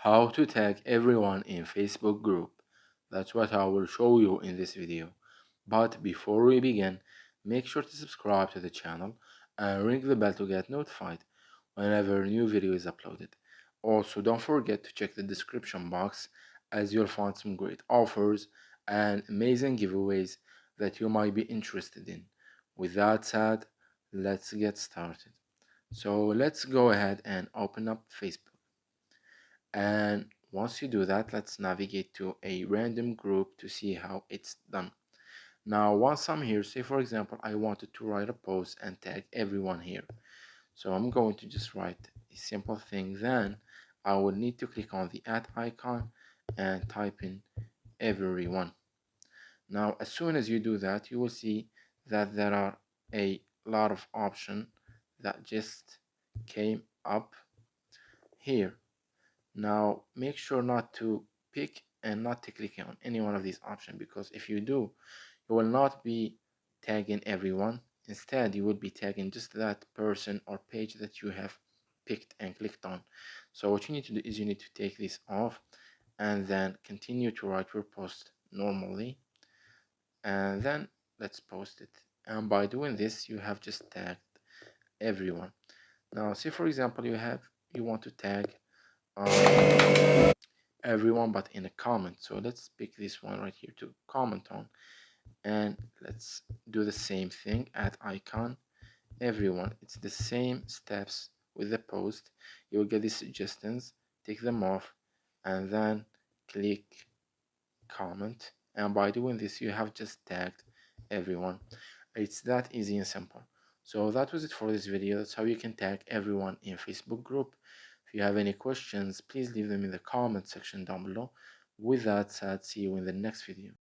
How to tag everyone in Facebook group. That's what I will show you in this video. But before we begin, make sure to subscribe to the channel and ring the bell to get notified whenever a new video is uploaded. Also, don't forget to check the description box as you'll find some great offers and amazing giveaways that you might be interested in. With that said, let's get started. So let's go ahead and open up Facebook. And once you do that, let's navigate to a random group to see how it's done. Now, once I'm here, say for example, I wanted to write a post and tag everyone here. So I'm going to just write a simple thing. Then I will need to click on the @ icon and type in everyone. Now, as soon as you do that, you will see that there are a lot of options that just came up here. Now make sure not to pick and not to click on any one of these options, because if you do, you will not be tagging everyone. Instead, you will be tagging just that person or page that you have picked and clicked on. So what you need to do is you need to take this off and then continue to write your post normally, and then let's post it. And by doing this, you have just tagged everyone. Now say for example you want to tag everyone but in a comment. So let's pick this one right here to comment on, and let's do the same thing. @ icon everyone. It's the same steps with the post. You will get these suggestions, take them off, and then click comment. And by doing this, you have just tagged everyone. It's that easy and simple. So that was it for this video. That's how you can tag everyone in Facebook group. If you have any questions, please leave them in the comment section down below. With that said, see you in the next video.